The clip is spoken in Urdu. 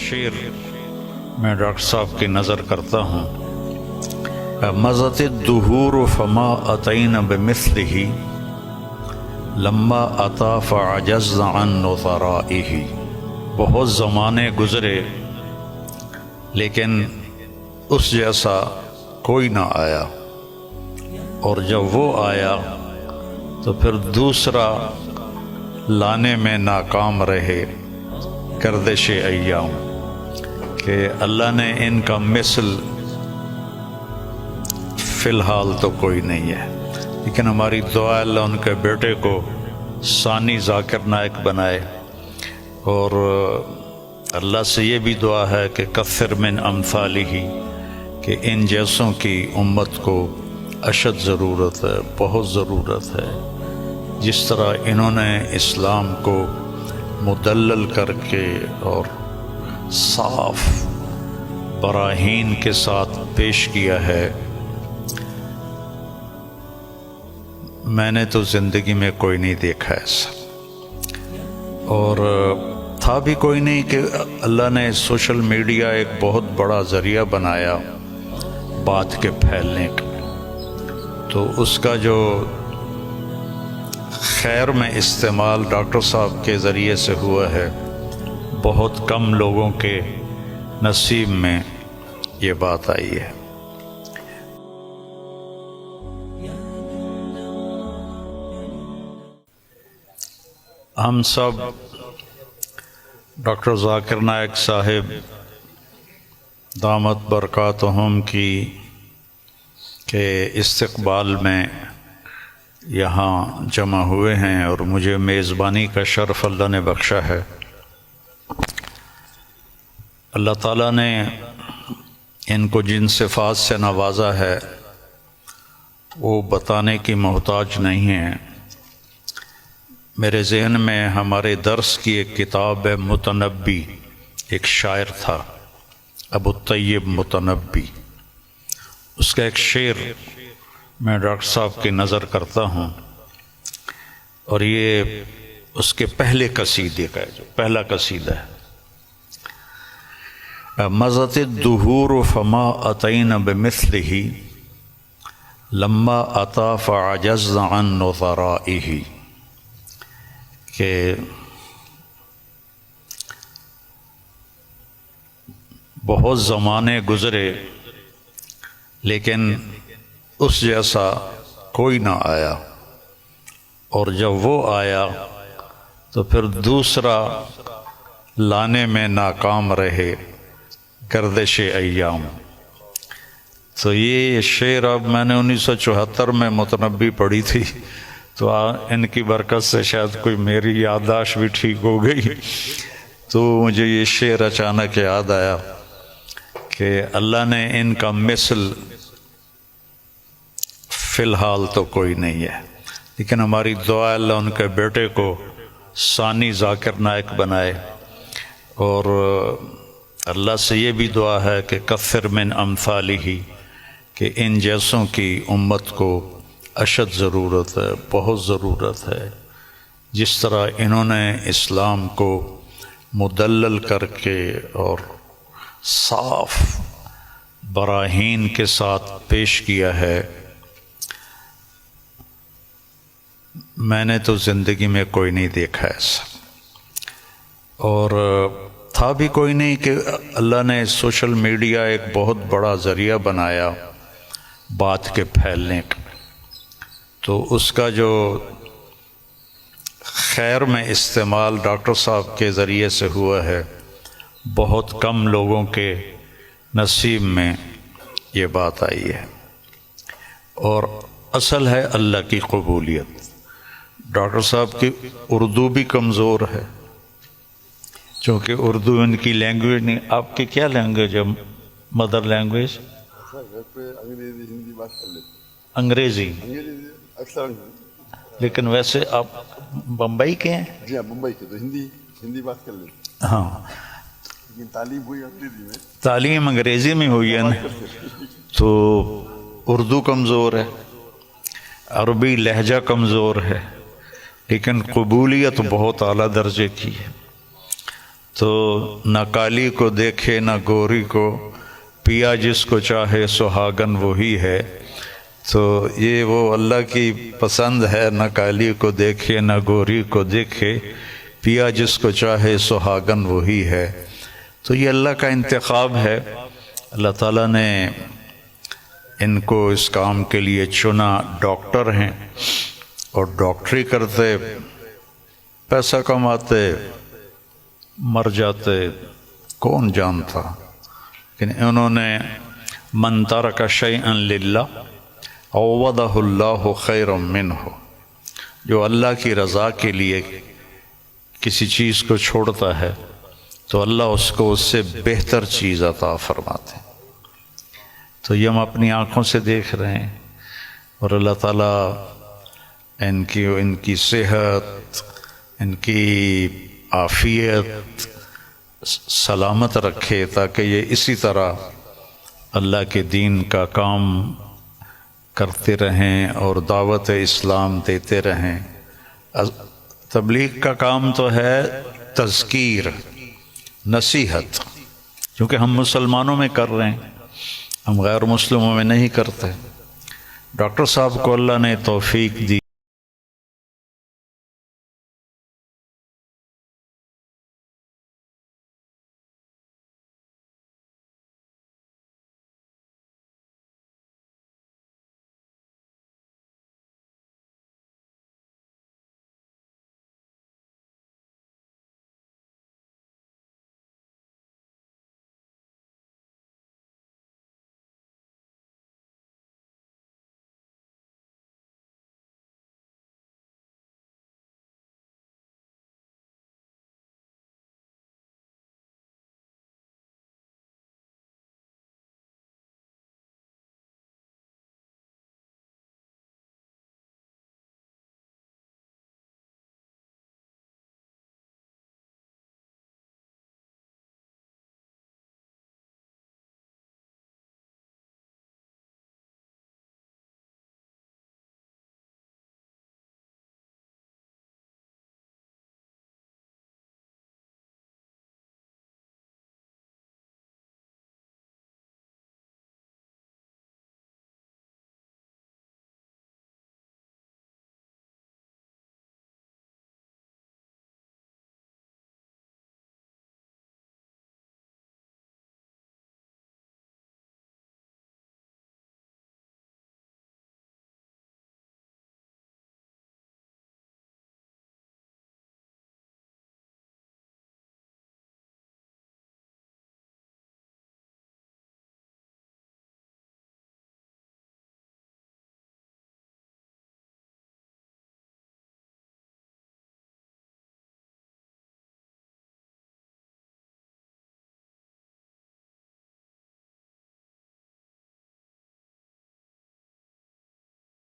شعر میں ڈاکٹر صاحب کی نظر کرتا ہوں. مضت الدہور فما اتین بمثلہ لما اتا فعجزنا عن نظرائہ. بہت زمانے گزرے لیکن اس جیسا کوئی نہ آیا، اور جب وہ آیا تو پھر دوسرا لانے میں ناکام رہے. گردش ایام کہ اللہ نے ان کا مثل فی الحال تو کوئی نہیں ہے، لیکن ہماری دعا اللہ ان کے بیٹے کو ثانی ذاکر نائک بنائے، اور اللہ سے یہ بھی دعا ہے کہ کثر من امثالہ، کہ ان جیسوں کی امت کو اشد ضرورت ہے، بہت ضرورت ہے. جس طرح انہوں نے اسلام کو مدلل کر کے اور صاف براہین کے ساتھ پیش کیا ہے، میں نے تو زندگی میں کوئی نہیں دیکھا ایسا، اور تھا بھی کوئی نہیں کہ اللہ نے سوشل میڈیا ایک بہت بڑا ذریعہ بنایا بات کے پھیلنے کا. تو اس کا جو خیر میں استعمال ڈاکٹر صاحب کے ذریعے سے ہوا ہے، بہت کم لوگوں کے نصیب میں یہ بات آئی ہے. ہم سب ڈاکٹر ذاکر نائک صاحب دامت برکاتہم کی کے استقبال میں یہاں جمع ہوئے ہیں، اور مجھے میزبانی کا شرف اللہ نے بخشا ہے. اللہ تعالیٰ نے ان کو جن صفات سے نوازا ہے وہ بتانے کی محتاج نہیں ہے. میرے ذہن میں ہمارے درس کی ایک کتاب ہے متنبی، ایک شاعر تھا ابو الطیب متنبی. اس کا ایک شعر میں ڈاکٹر صاحب کی نظر کرتا ہوں، اور یہ اس کے پہلے قصیدے کا ہے، جو پہلا قصیدہ ہے. مضت الدہور فما اتین بمثلہ لما اتا فعجزنا عن نظرائہ. کہ بہت زمانے گزرے لیکن اس جیسا کوئی نہ آیا، اور جب وہ آیا تو پھر دوسرا لانے میں ناکام رہے. گردش ایام. تو یہ شعر اب میں نے 1974 میں متنبی پڑھی تھی، تو ان کی برکت سے شاید کوئی میری یادداشت بھی ٹھیک ہو گئی، تو مجھے یہ شعر اچانک یاد آیا کہ اللہ نے ان کا مثل فی الحال تو کوئی نہیں ہے، لیکن ہماری دعا اللہ ان کے بیٹے کو ثانی ذاکر نائک بنائے، اور اللہ سے یہ بھی دعا ہے کہ کثر من امثالہ، کہ ان جیسوں کی امت کو اشد ضرورت ہے، بہت ضرورت ہے. جس طرح انہوں نے اسلام کو مدلل کر کے اور صاف براہین کے ساتھ پیش کیا ہے، میں نے تو زندگی میں کوئی نہیں دیکھا ایسا، اور تھا بھی کوئی نہیں کہ اللہ نے سوشل میڈیا ایک بہت بڑا ذریعہ بنایا بات کے پھیلنے کا. تو اس کا جو خیر میں استعمال ڈاکٹر صاحب کے ذریعے سے ہوا ہے، بہت کم لوگوں کے نصیب میں یہ بات آئی ہے، اور اصل ہے اللہ کی قبولیت. ڈاکٹر صاحب کی اردو بھی کمزور ہے، چونکہ اردو ان کی لینگویج نہیں. آپ کی کیا لینگویج ہے مدر لینگویج؟ انگریزی. لیکن ویسے آپ بمبئی کے ہیں؟ جی ہاں بمبئی کے، تو ہندی بات کر لیتے. ہاں، لیکن تعلیم ہوئی انگریزی میں. تعلیم انگریزی میں ہوئی ہے نا، تو اردو کمزور ہے، عربی لہجہ کمزور ہے، لیکن قبولیت بہت اعلیٰ درجے کی ہے. تو نہ کالی کو دیکھے نہ گوری کو، پیا جس کو چاہے سہاگن وہی ہے۔ تو یہ وہ اللہ کی پسند ہے، نہ کالی کو دیکھے نہ گوری کو دیکھے، پیا جس کو چاہے سہاگن وہی ہے۔ تو یہ اللہ کا انتخاب ہے، اللہ تعالیٰ نے ان کو اس کام کے لیے چنا۔ ڈاکٹر ہیں اور ڈاکٹری کرتے، پیسہ کماتے، مر جاتے، کون جانتا، لیکن انہوں نے من ترک شیئا للہ عوضہ اللہ خیرا منہ، جو اللہ کی رضا کے لیے کسی چیز کو چھوڑتا ہے تو اللہ اس کو اس سے بہتر چیز عطا فرماتے ہیں۔ تو یہ ہم اپنی آنکھوں سے دیکھ رہے ہیں، اور اللہ تعالیٰ ان کی صحت، ان کی عافیت سلامت رکھے، تاکہ یہ اسی طرح اللہ کے دین کا کام کرتے رہیں اور دعوت اسلام دیتے رہیں۔ تبلیغ کا کام تو ہے تذکیر، نصیحت، کیونکہ ہم مسلمانوں میں کر رہے ہیں، ہم غیر مسلموں میں نہیں کرتے۔ ڈاکٹر صاحب کو اللہ نے توفیق دی